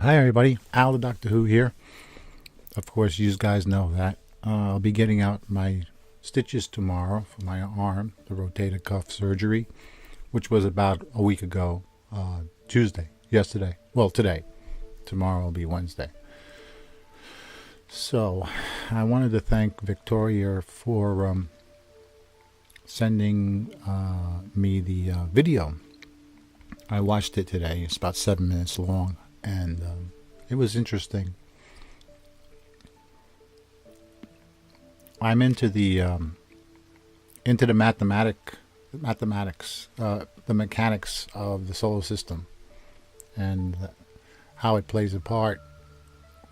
Hi everybody, Al the Doctor Who here. Of course, you guys know that. I'll be getting out my stitches tomorrow for my arm, the rotator cuff surgery, which was about a week ago, Tuesday, yesterday. Well, today. Tomorrow will be Wednesday. So, I wanted to thank Victoria for sending me the video. I watched it today. It's about 7 minutes long, and it was interesting. I'm into the mathematics, the mechanics of the solar system, and how it plays a part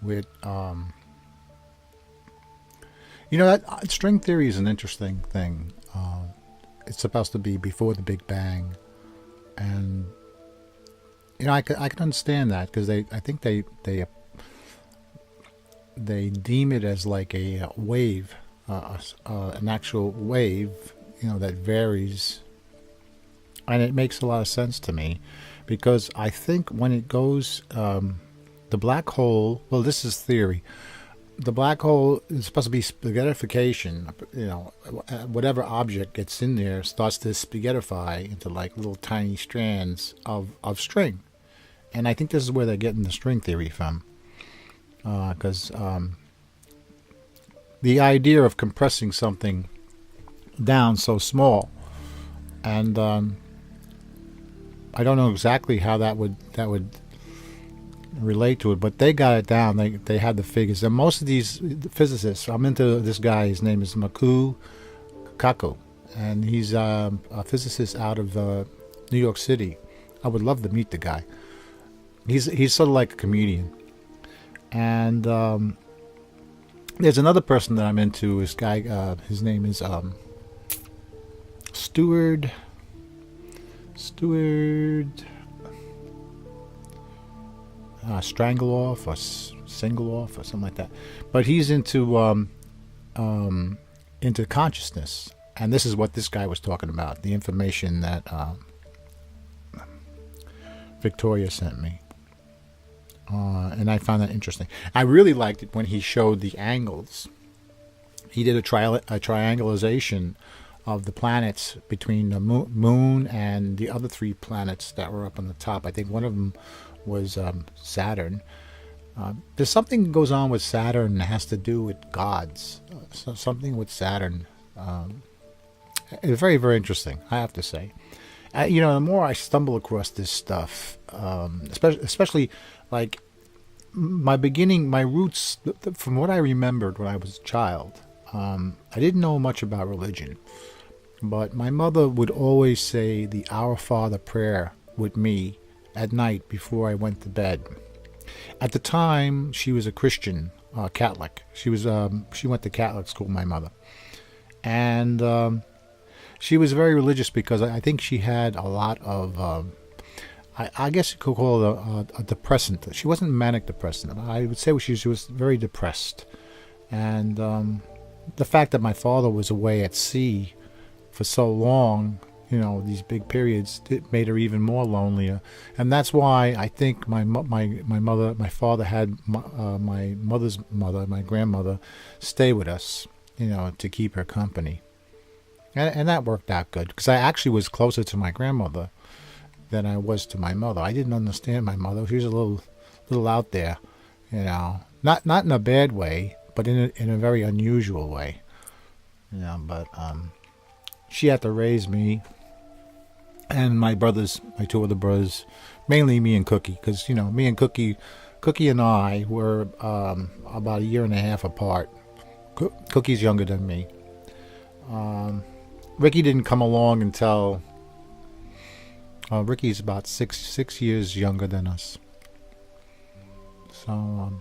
with that string theory is an interesting thing. It's supposed to be before the Big Bang, and I can understand that because I think they deem it as like a wave, an actual wave, that varies, and it makes a lot of sense to me because I think when it goes, the black hole. Well, this is theory. The black hole is supposed to be spaghettification. Whatever object gets in there starts to spaghettify into like little tiny strands of string. And I think this is where they're getting the string theory from. Because the idea of compressing something down so small, and I don't know exactly how that would relate to it, but they got it down. They had the figures, and most of these physicists. I'm into this guy. His name is Maku Kaku, and he's a physicist out of New York City. I would love to meet the guy. He's sort of like a comedian, and there's another person that I'm into. This guy, his name is Stewart. Strangleoff or Singleoff or something like that, but he's into consciousness, and this is what this guy was talking about. The information that Victoria sent me, and I found that interesting. I really liked it when he showed the angles. He did a triangulation of the planets between the moon and the other three planets that were up on the top. I think one of them was Saturn. There's something that goes on with Saturn that has to do with gods. Something with Saturn. It's very, very interesting, I have to say. The more I stumble across this stuff, especially like my roots, from what I remembered when I was a child, I didn't know much about religion. But my mother would always say the Our Father prayer with me at night before I went to bed. At the time, she was a Christian, Catholic. She went to Catholic school, my mother, and she was very religious because I think she had a lot of, I guess you could call it a depressant. She wasn't manic depressant. I would say she was very depressed, and the fact that my father was away at sea for so long, these big periods, it made her even more lonelier, and that's why I think my father had my mother's mother, my grandmother, stay with us, to keep her company, and that worked out good because I actually was closer to my grandmother than I was to my mother. I didn't understand my mother. She was a little out there, not in a bad way, but in a very unusual way, But she had to raise me and my two other brothers, mainly me and Cookie, because me and Cookie and I were about a year and a half apart. Cookie's younger than me. Ricky didn't come along until Ricky's about six years younger than us, so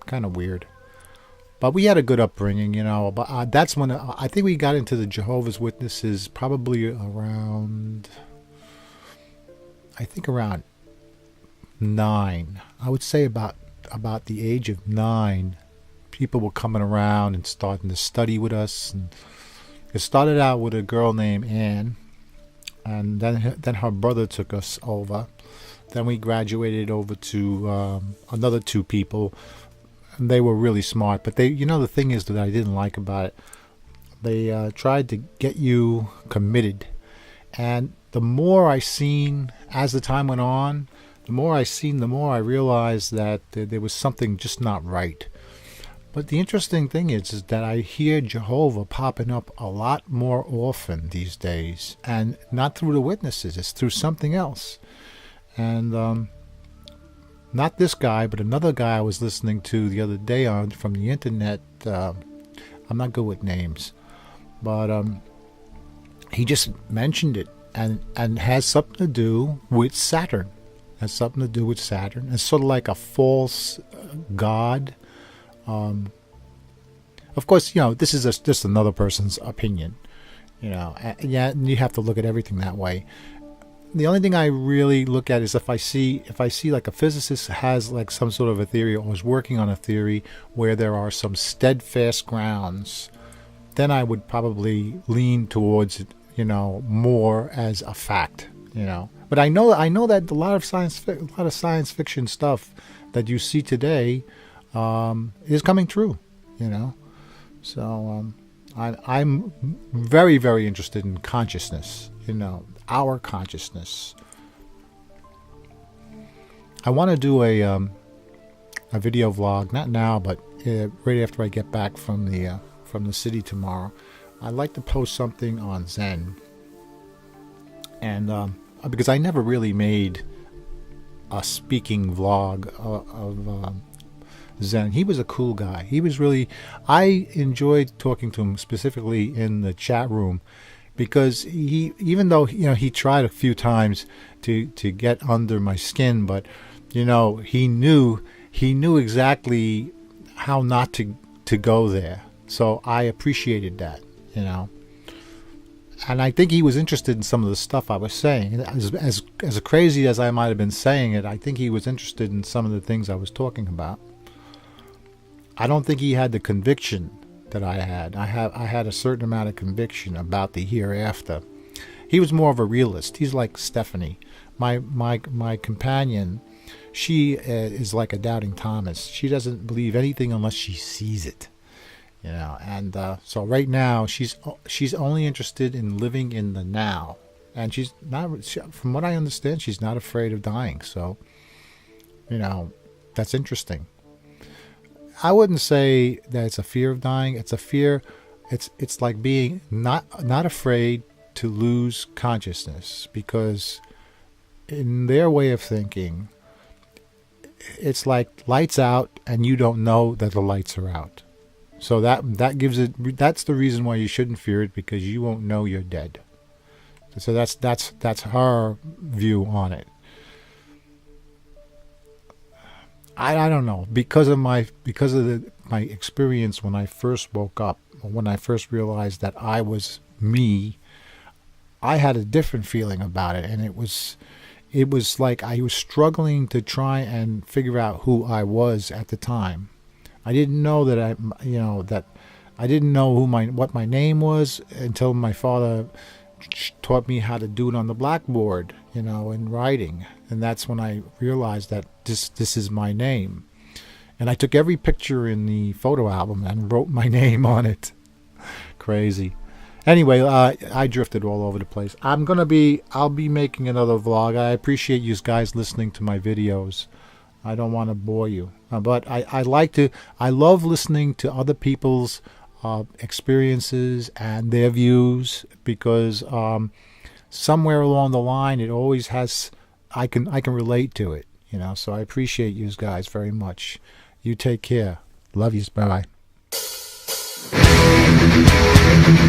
kind of weird. But we had a good upbringing, But that's when I think we got into the Jehovah's Witnesses probably around 9. I would say about the age of 9, people were coming around and starting to study with us. And it started out with a girl named Anne, and then her brother took us over. Then we graduated over to another two people. And they were really smart, but the thing is that I didn't like about it. They tried to get you committed, and the more I seen as the time went on, the more I realized that there was something just not right. But the interesting thing is that I hear Jehovah popping up a lot more often these days, and not through the witnesses, it's through something else. And not this guy, but another guy I was listening to the other day from the internet. I'm not good with names, but he just mentioned it, and has something to do with Saturn. Has something to do with Saturn. It's sort of like a false god. Of course, this is just another person's opinion. And yeah, you have to look at everything that way. The only thing I really look at is if I see like a physicist has like some sort of a theory or is working on a theory where there are some steadfast grounds, then I would probably lean towards it, more as a fact, But I know that a lot of science fiction stuff that you see today is coming true, So I'm very, very interested in consciousness, our consciousness. I want to do a video vlog, not now, but right after I get back from the city tomorrow. I'd like to post something on Zen, and because I never really made a speaking vlog of Zen. He was a cool guy. I enjoyed talking to him specifically in the chat room, because even though he tried a few times to get under my skin, but he knew exactly how not to go there. So I appreciated that, and I think he was interested in some of the stuff I was saying. As crazy as I might have been saying it, I think he was interested in some of the things I was talking about. I don't think he had the conviction that I had. I had a certain amount of conviction about the hereafter. He was more of a realist. He's like Stephanie, my companion. She is like a doubting Thomas. She doesn't believe anything unless she sees it, And so right now she's only interested in living in the now, and she's not. From what I understand, she's not afraid of dying. So, that's interesting. I wouldn't say that it's a fear of dying. It's a fear. It's like being not afraid to lose consciousness, because in their way of thinking, it's like lights out and you don't know that the lights are out. So that gives it. That's the reason why you shouldn't fear it, because you won't know you're dead. So that's her view on it. I don't know, because of my experience when I first woke up, when I first realized that I was me, I had a different feeling about it, and it was like I was struggling to try and figure out who I was at the time. I didn't know that I didn't know what my name was until my father taught me how to do it on the blackboard, in writing. And that's when I realized that this is my name. And I took every picture in the photo album and wrote my name on it. Crazy. Anyway, I drifted all over the place. I'll be making another vlog. I appreciate you guys listening to my videos. I don't want to bore you, but I love listening to other people's experiences and their views, because somewhere along the line it always has. I can relate to it, So I appreciate you guys very much. You take care. Love yous. Bye bye.